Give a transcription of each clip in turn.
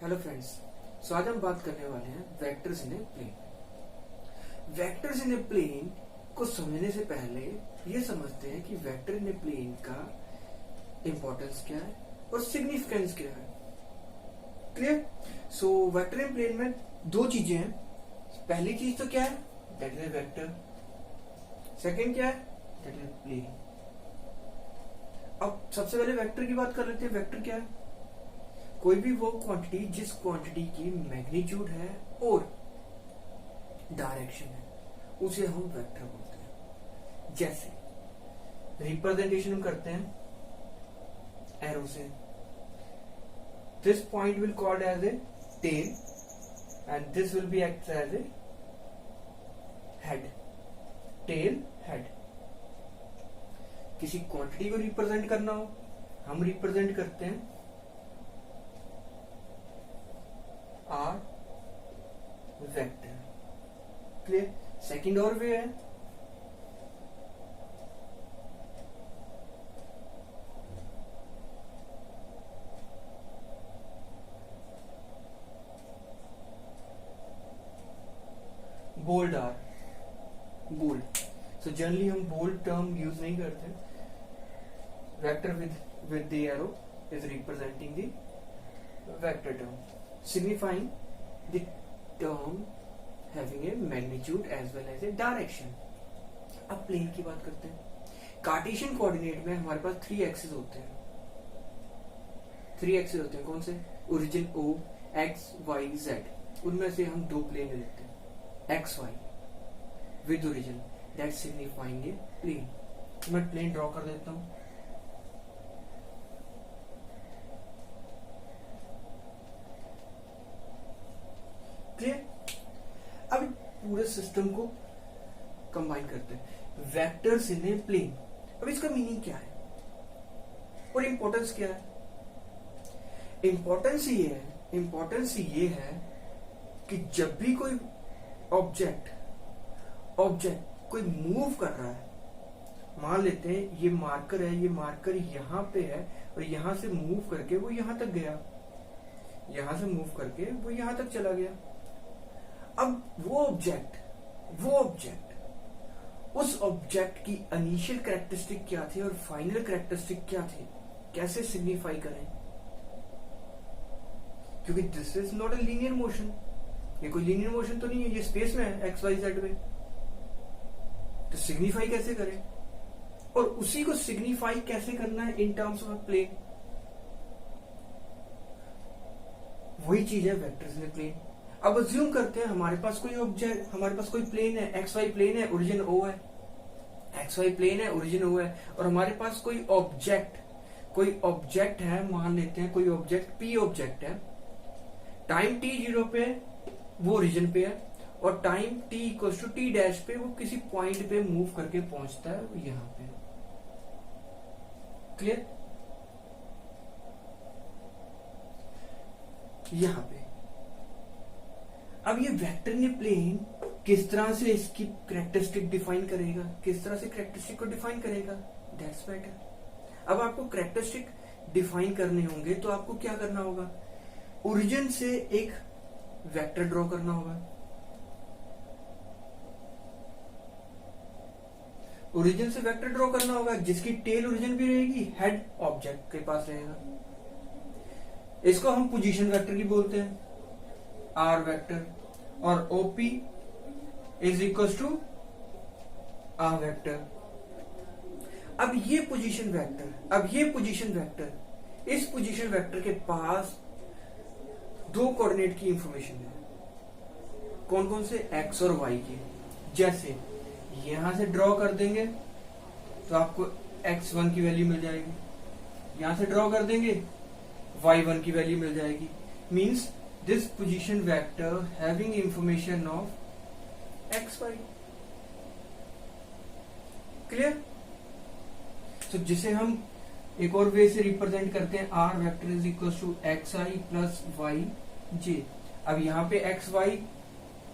Hello friends, सो आज हम बात करने वाले हैं vectors in a plane. Vectors in a plane को समझने से पहले ये समझते हैं कि वेक्टर इन ए प्लेन का इंपॉर्टेंस क्या है और सिग्निफिकेंस क्या है। Clear? So vector in plane में दो चीजें हैं। पहली चीज तो क्या है? That is a vector. Second क्या है? That is a plane. अब सबसे पहले वेक्टर की बात कर लेते हैं। वेक्टर क्या है? कोई भी वो क्वांटिटी जिस क्वांटिटी की मैग्नीट्यूड है और डायरेक्शन है उसे हम वेक्टर बोलते हैं। जैसे रिप्रेजेंटेशन हम करते हैं एरो से। This point will called as a tail and this will be act as a head. Tail, head. किसी क्वांटिटी को रिप्रेजेंट करना हो हम रिप्रेजेंट करते हैं आर वेक्टर। क्लियर? सेकंड और वे है bold r. Bold. So generally हम बोल्ड टर्म यूज नहीं करते। Vector with the arrow is representing the vector term, signifying the term having a magnitude as well as a direction. अब plane की बात करते हैं। कार्टेशियन कोऑर्डिनेट में हमारे पास 3 एक्सिस होते हैं। 3 एक्सिस होते हैं। कौन से? Origin O, X, Y, Z। उनमें से हम 2 प्लेन लेते हैं, X, Y with origin, that signifying a plane। मैं प्लेन ड्रॉ कर देता हूं। अब पूरे सिस्टम को कंबाइन करते हैं। Vectors in a plane. अब इसका मीनिंग क्या है और इंपॉर्टेंस क्या है? इंपॉर्टेंस ये है कि जब भी कोई ऑब्जेक्ट कोई मूव कर रहा है, मान लेते हैं ये मार्कर है, ये मार्कर यहां पे है और यहां से मूव करके वो यहां तक गया, यहां से मूव करके वो यहां तक चला गया। अब वो ऑब्जेक्ट उस ऑब्जेक्ट की इनिशियल कैरेक्टरिस्टिक क्या थी और फाइनल कैरेक्टरिस्टिक क्या थी, कैसे सिग्निफाई करें? क्योंकि this is not a linear motion. ये कोई लीनियर मोशन तो नहीं है, ये स्पेस में है, एक्स वाई जेड में। तो सिग्निफाई कैसे करें और उसी को सिग्निफाई कैसे करना है इन टर्म्स ऑफ प्लेन? वही चीज है वेक्टर्स इन प्लेन। अब अज्यूम करते हैं हमारे पास कोई प्लेन है, एक्स वाई प्लेन है, ओरिजिन ओ है। एक्स वाई प्लेन है, ओरिजिन ओ है और हमारे पास कोई ऑब्जेक्ट है, मान लेते हैं कोई ऑब्जेक्ट पी ऑब्जेक्ट है। टाइम टी 0 पे वो ओरिजिन पे है और time t equal to t dash पे वो किसी पॉइंट पे मूव करके पहुंचता है यहां पे। क्लियर? यहां पे। अब ये वेक्टर इन प्लेन किस तरह से इसकी कैरेक्टरिस्टिक डिफाइन करेगा, किस तरह से कैरेक्टरिस्टिक को डिफाइन करेगा? That's matter. अब आपको कैरेक्टरिस्टिक डिफाइन करने होंगे तो आपको क्या करना होगा? ओरिजिन से एक वेक्टर ड्रॉ करना होगा। ओरिजिन से वेक्टर ड्रॉ करना होगा जिसकी टेल ओरिजिन भी रहेगी, हेड ऑब्जेक्ट के पास रहेगा। इसको हम पोजीशन वेक्टर की बोलते हैं, आर वेक्टर। और OP is equal to r vector. अब ये पोजीशन वेक्टर, इस पोजीशन वेक्टर के पास 2 कोऑर्डिनेट की इंफॉर्मेशन है। कौन कौन से? एक्स और वाई की। जैसे यहां से ड्रॉ कर देंगे तो आपको x1 की वैल्यू मिल जाएगी, यहां से ड्रॉ कर देंगे y1 की वैल्यू मिल जाएगी। Means this position vector having information of x, y। Clear? तो जिसे हम एक और वे से रिप्रेजेंट करते हैं, are vector is equal to X I plus Y J. अब यहाँ पे एक्स वाई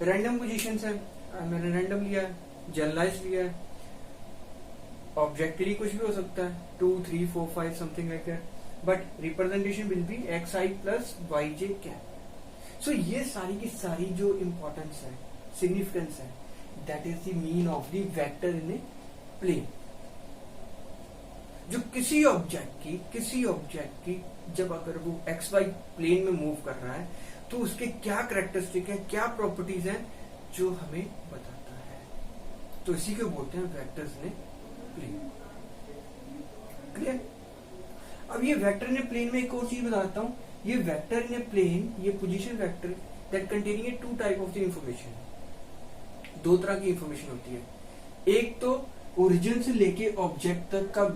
रैंडम पोजीशन है, मैंने रैंडम लिया है, जनरलाइज लिया है। ऑब्जेक्टिवली कुछ भी हो सकता है, 2, 3, 4, 5 something like that, but representation will be X I plus Y J cap. So ये सारी की सारी जो इंपॉर्टेंस है, सिग्निफिकेंस है, that is the mean of the vector in a plane. जो किसी ऑब्जेक्ट की जब अगर वो एक्स वाई प्लेन में मूव कर रहा है तो उसके क्या कैरेक्टरिस्टिक है, क्या प्रॉपर्टीज हैं जो हमें बताता है। तो इसी को बोलते हैं vectors in a plane. Clear? अब ये वेक्टर इन ए प्लेन में एक और चीज बताता हूं। ये वेक्टर इन ए प्लेन, ये position vector that containing a two type of the information. दो तरह की इंफॉर्मेशन होती है। एक तो ओरिजिन से लेके ऑब्जेक्ट तक का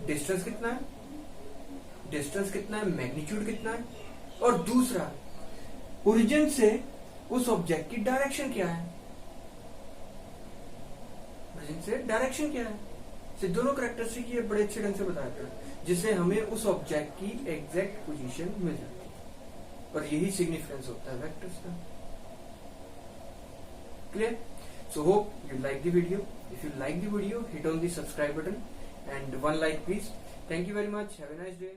डिस्टेंस कितना है, मैग्नीट्यूड कितना है, और दूसरा ओरिजिन से उस ऑब्जेक्ट की डायरेक्शन क्या है। ओरिजिन से डायरेक्शन क्या है, से दोनों कैरेक्टरिस्टिक ये बड़े अच्छे ढंग से बताया था, जिससे हमें उस ऑब्जेक्ट की एग्जैक्ट पोजीशन मिल जाती है। और यही सिग्निफिकेंस होता है वेक्टर्स का। Clear? So hope you like the video. If you like the video, hit on the subscribe button and one like please. Thank you very much. Have a nice day.